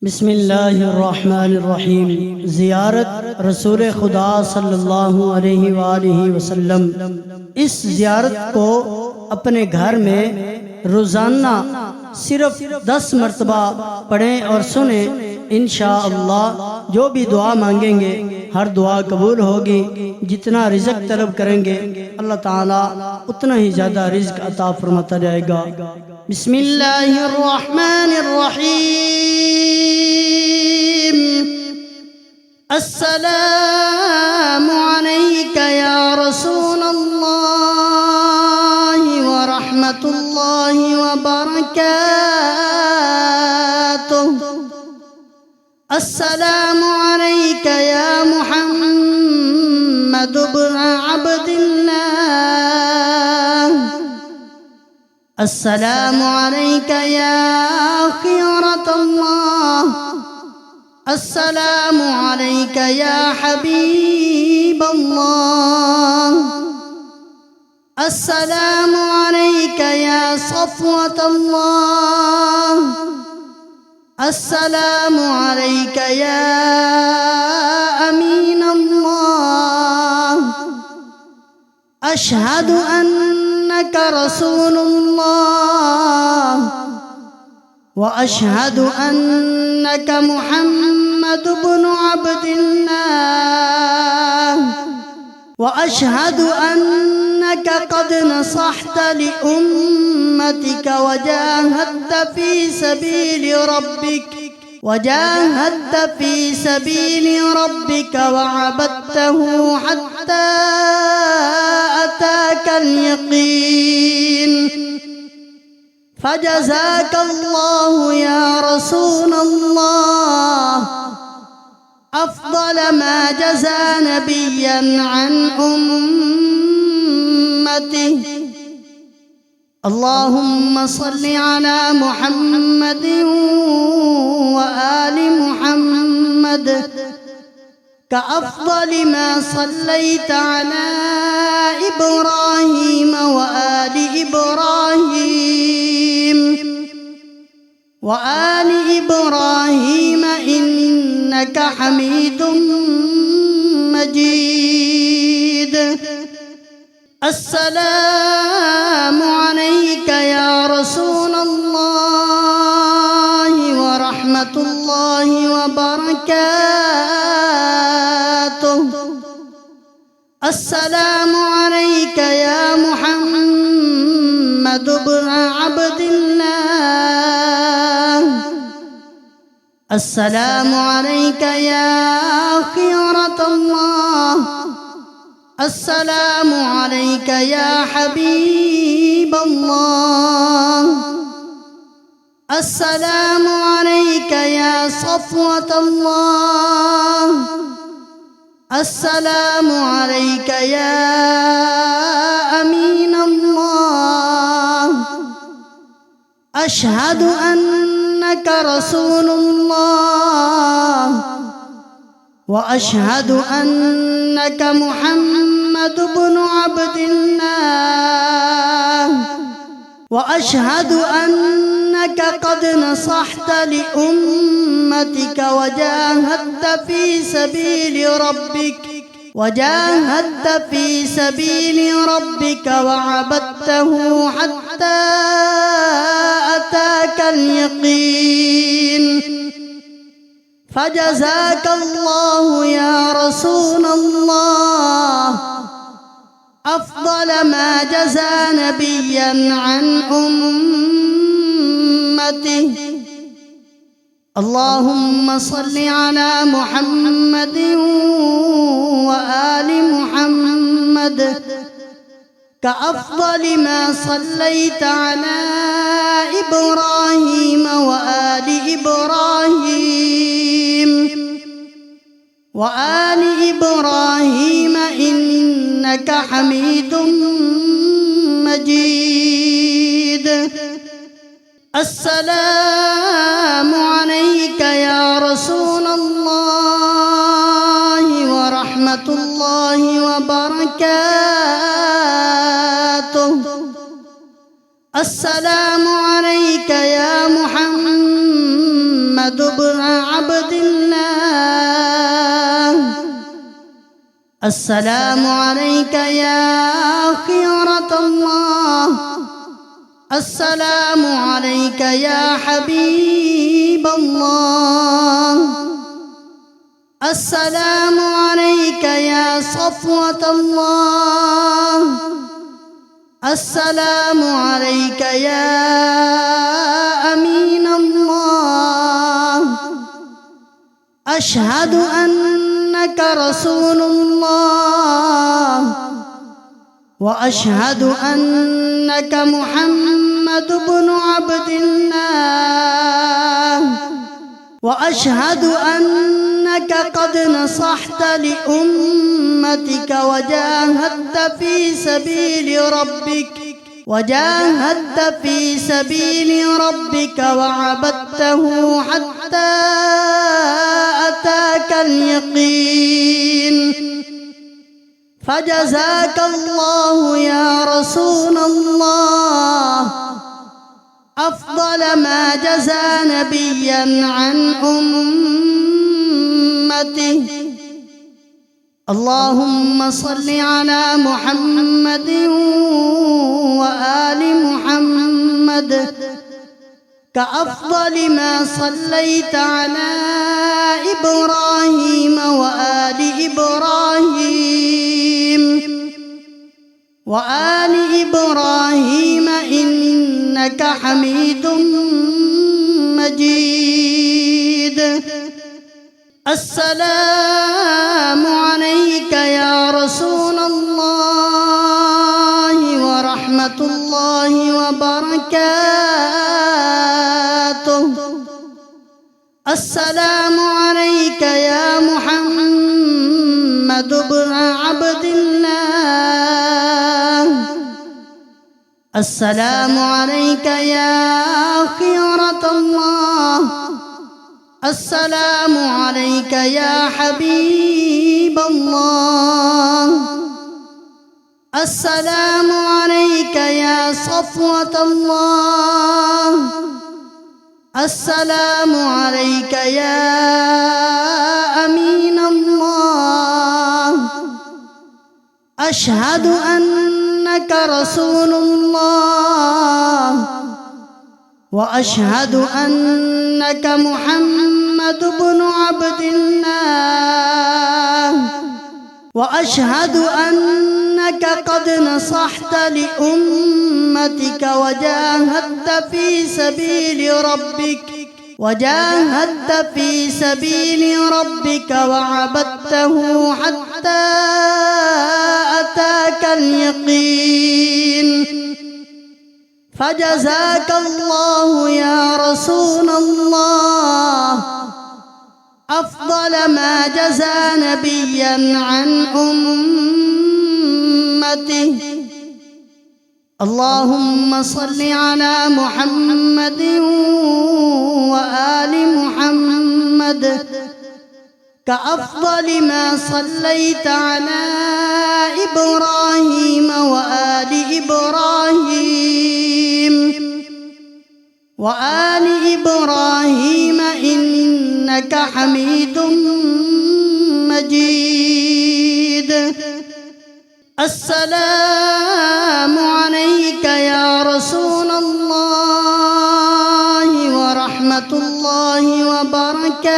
बिस्मिल्लाहिर्रहमानिर्रहीम। ज़ियारत रसूल खुदा सल्लल्लाहु अलैहि वसल्लम। इस ज़ियारत को अपने घर में रोज़ाना सिर्फ 10 मरतबा पढ़ें और सुने। इंशाअल्लाह जो भी दुआ मांगेंगे हर दुआ कबूल होगी। जितना रिज़्क तलब करेंगे अल्लाह ताला उतना ही ज़्यादा रिज़्क अता फरमाता जाएगा। बिस्मिल्लाहिर्रहमानिर्रहीम। अस्सलामु अलैका या रसूलल्लाह व रहमतुल्लाहि व बरकातुहू। अस्सलामु अलैका या मुहम्मद इब्न अब्दिल्लाह। अस्सलामु अलैका या खीरतल्लाह। अस्सलामु अलैका या हबीबल्लाह। अस्सलामु अलैका या सफ़वतल्लाह। अस्सलामु अलैका या अमीनल्लाह। अशहदु अन्नका रसूलुल्लाह व अशहदु अन्नका मुहम्मद इब्नु अब्दिल्लाह व अशहदु अन्नका क़द नसहत लिउम्मतिका वजाहदत फी सबीलि रब्बिका वअबदतहू हत्ता अताकल यकीन। फजज़ाकल्लाहु या रसूलल्लाह अफ़ज़ल मा जज़ा नबिय्यन अन उम्मतिही। अल्लाहुम्मा सल्लि अला मुहम्मदिन व आलि मुहम्मद कअफ़ज़लि मा सल्लैत अला इब्राहीम व आलि इब्राहीम इन्नका हमीदुम मजीद। अस्सलामु अलैका या रसूलल्लाह व रहमतुल्लाहि व बरकातुहू। अस्सलामु अलैका या मुहम्मद इब्न अब्दिल्लाह। अस्सलामु अलैका या खीरतल्लाह। अस्सलामु अलैका या हबीबल्लाह। अस्सलामु अलैका या सफ़वतल्लाह। अस्सलामु अलैका या अमीनल्लाह। अशहदु अन्नका रसूलुल्लाह व अशहदु अन्नका मुहम्मद इब्नु अब्दिल्लाह व अशहदु अन्नका क़द नसहत लिउम्मतिका वजाहदत फी सबीलि रब्बिका वअबदतहू हत्ता अताकल यकीन। फजज़ाकल्लाहु या रसूलल्लाह अफ़ज़ल मा जज़ा नबिय्यन अन उम्मतिही। अल्लाहुम्मा सल्लि अला मुहम्मदिन व आलि मुहम्मद कअफ़ज़लि मा सल्लैत अला इब्राहीम व आलि इब्राहीम इन्नका हमीदुम मजीद। अस्सलामु अलैका या रसूलल्लाह व रहमतुल्लाहि व बरकातुहू। अस्सलामु अलैका या मुहम्मद इब्न عبد الله. السلام عليك يا خيرة الله. السلام عليك يا حبيب الله. السلام عليك يا صفوة الله. السلام عليك يا أمين الله. أشهد أنك رسول الله، وأشهد أنك محمد بن عبد الله، وأشهد أنك قد نصحت لأمتك وجاهدت في سبيل ربك وعبدته حتى أتاك اليقين. فجزاك الله يا رسول الله أفضل ما جزى نبيا عن أمته. اللهم صل على محمد وآل محمد كأفضل ما صليت على إبراهيم وآل إبراهيم إنك حميد مجيد. السلام عليك يا رسول الله ورحمة الله وبركاته. السلام عليك يا محمد بن عبد الله. السلام عليك يا خيرة الله. السلام عليك يا حبيب الله. السلام عليك يا صفوة الله. السلام عليك يا أمين الله. أشهد أنك رسول الله، وأشهد أنك محمد بن عبد الله، وأشهد أنك قد نصحت لأمتك وجاهدت في سبيل ربك وعبدته حتى أتاك اليقين. فجزاك الله يا رسول الله أفضل ما جزى نبيا عن أمته. اللهم صل على محمد وآل محمد كأفضل ما صليت على إبراهيم وآل إبراهيم إنك حميد مجيد. السلام عليك يا رسول الله ورحمة الله وبركاته.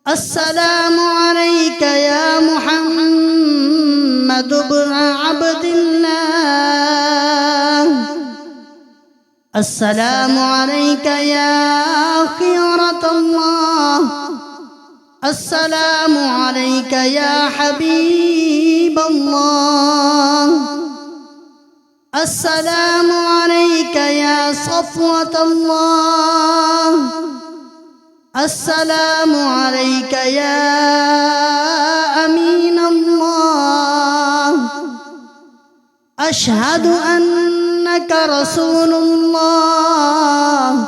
السلام عليك يا محمد بن عبد الله. السلام عليك يا خيرة الله. السلام عليك يا حبيب الله. السلام عليك يا صفوة الله. السلام عليك يا أمين الله. أشهد أنك رسول الله،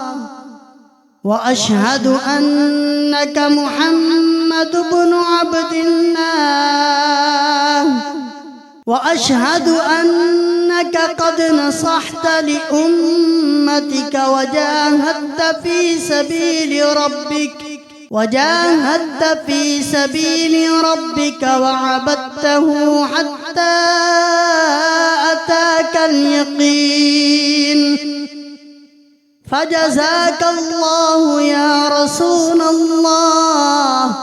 وأشهد أنك محمد بن عبد الله، وأشهد أنك أنك قد نصحت لأمتك وجاهدت في سبيل ربك وعبدته حتى أتاك اليقين، فجزاك الله يا رسول الله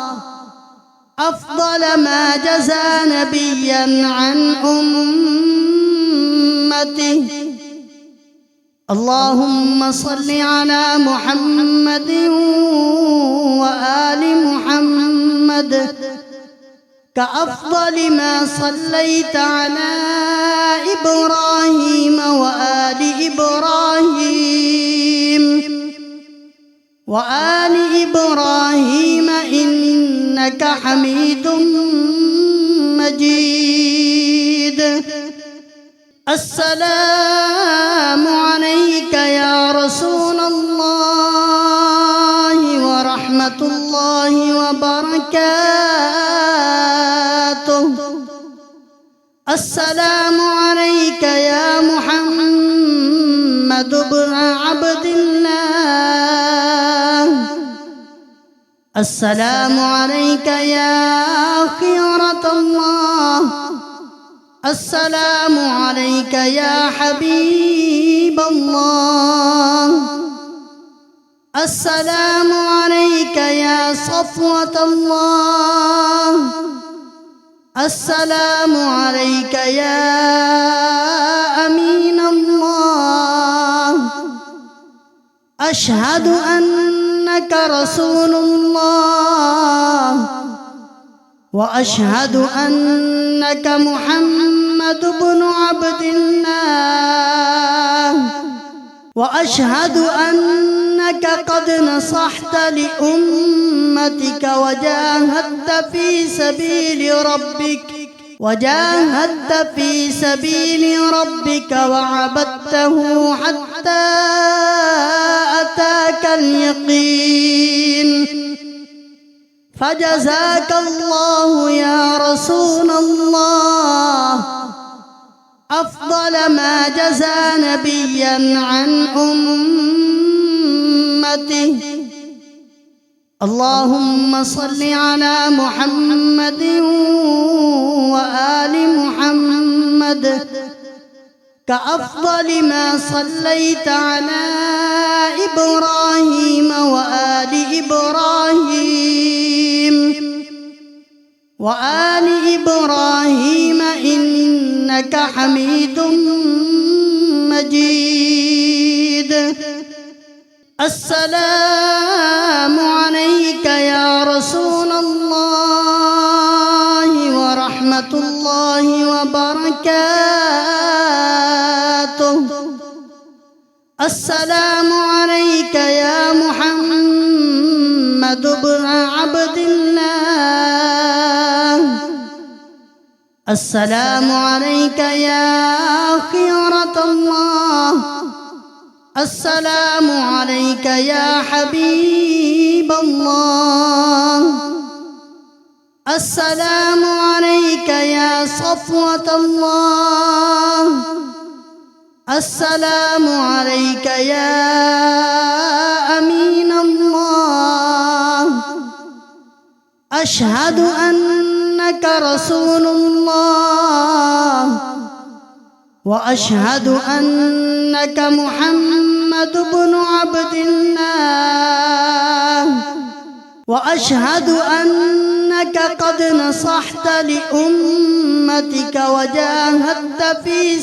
أفضل ما جزى نبيا عن أمته. اللهم صل على محمد وآل محمد كأفضل ما صليت على إبراهيم وآل إبراهيم إنك حميد مجيد. السلام عليك يا رسول الله ورحمة الله وبركاته. السلام عليك يا محمد بن عبد الله. السلام عليك يا خيرة الله. السلام عليك يا حبيب الله. السلام عليك يا صفوة الله. السلام عليك يا أمين الله. أشهد أنك رسول الله وأشهد أنك محمد بن عبد الله. وأشهد أنك قد نصحت لأمتك وجاهدت في سبيل ربك وعبدته حتى أتاك اليقين، فجزاك الله يا رسول الله أفضل ما جزى نبيا عن أمته. اللهم صل على محمد وآل محمد كأفضل ما صليت على إبراهيم وآل إبراهيم إنك حميد مجيد. السلام عليك يا رسول الله ورحمة الله وبركاته. السلام عليك يا محمد بن عبد الله. السلام عليك يا خيرة الله. السلام عليك يا حبيب الله. السلام عليك يا صفوة الله. السلام عليك يا أمين الله. أشهد أنك رسول الله وأشهد أنك محمد بن عبد الله. وأشهد أنك قد نصحت لأمتك وجاهدت في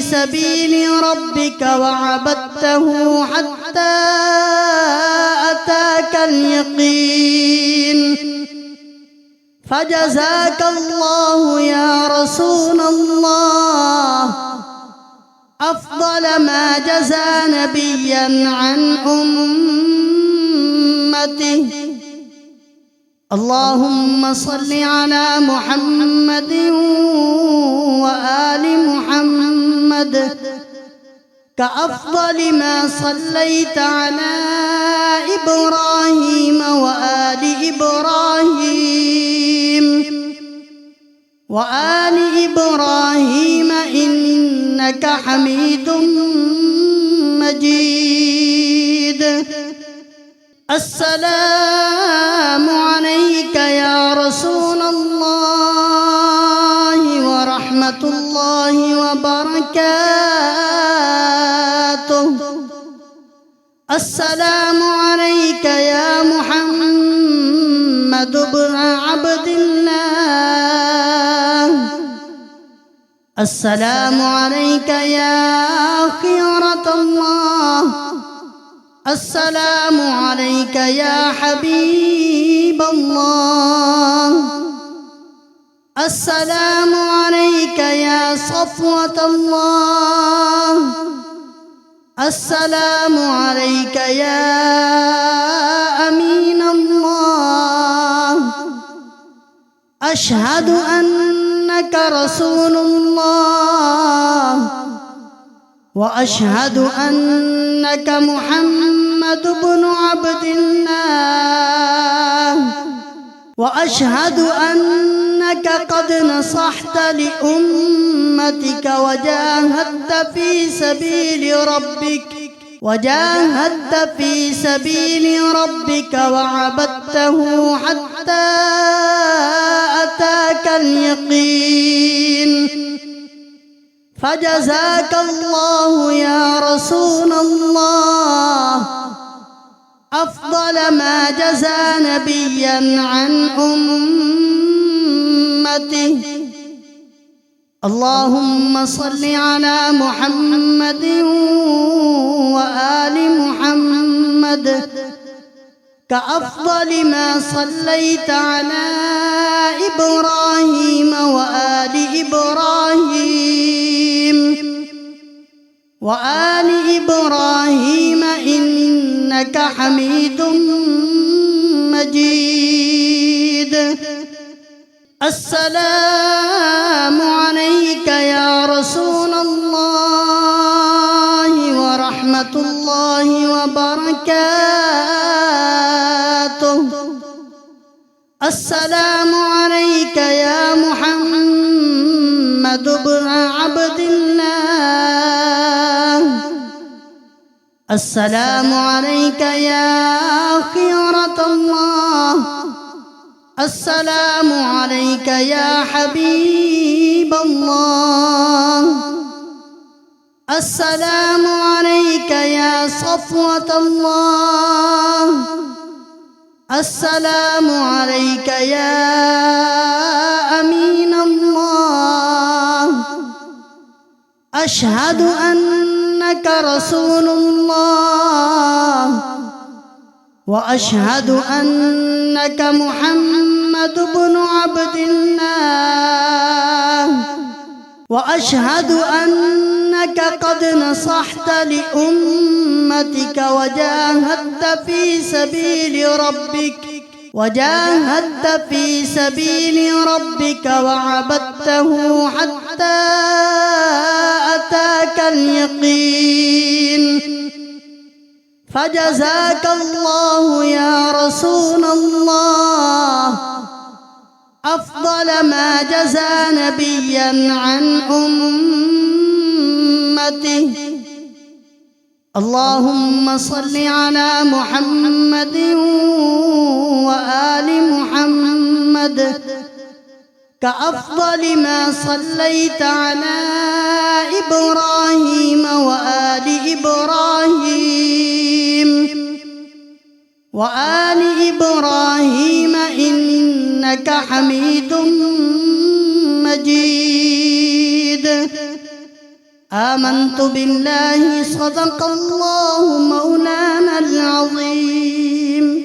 سبيل ربك وعبدته حتى أتاك اليقين، فجزاك الله يا رسول الله أفضل ما جزى نبيا عن أمته. اللهم صل على محمد وآل محمد كأفضل ما صليت على إبراهيم وآل إبراهيم إنك حميد مجيد. السلام عليك يا رسول الله ورحمة الله وبركاته. السلام عليك يا محمد بن عبد الله. السلام عليك يا خيرة الله. السلام عليك يا حبيب الله. السلام عليك يا صفوة الله. السلام عليك يا أمين الله. أشهد أنك رسول الله وأشهد أنك محمد بن عبد الله وأشهد أنك قد نصحت لأمتك وجاهدت في سبيل ربك وعبدته حتى أتاك اليقين. فجزاك الله يا رسول الله أفضل ما جزى نبيا عن أمته. اللهم صل على محمد وآل محمد كأفضل ما صليت على إبراهيم وآل إبراهيم إنك حميد مجيد. السلام عليك يا رسول الله ورحمة الله وبركاته. السلام عليك يا محمد بن عبد الله. السلام عليك يا خيرة الله. السلام عليك يا حبيب الله. السلام عليك يا صفوة الله. السلام عليك يا أمين الله. أشهد أنك رسول الله وأشهد أنك محمد بن عبد الله وأشهد أنك قد نصحت لأمتك وجاهدت في سبيل ربك وعبدته حتى أتاك اليقين. فجزاك الله يا رسول الله أفضل ما جزى نبيا عن أمته. اللهم صل على محمد وآل محمد كأفضل ما صليت على إبراهيم وآل إبراهيم إنك حميد مجيد. آمنت بالله صدق الله مولانا العظيم.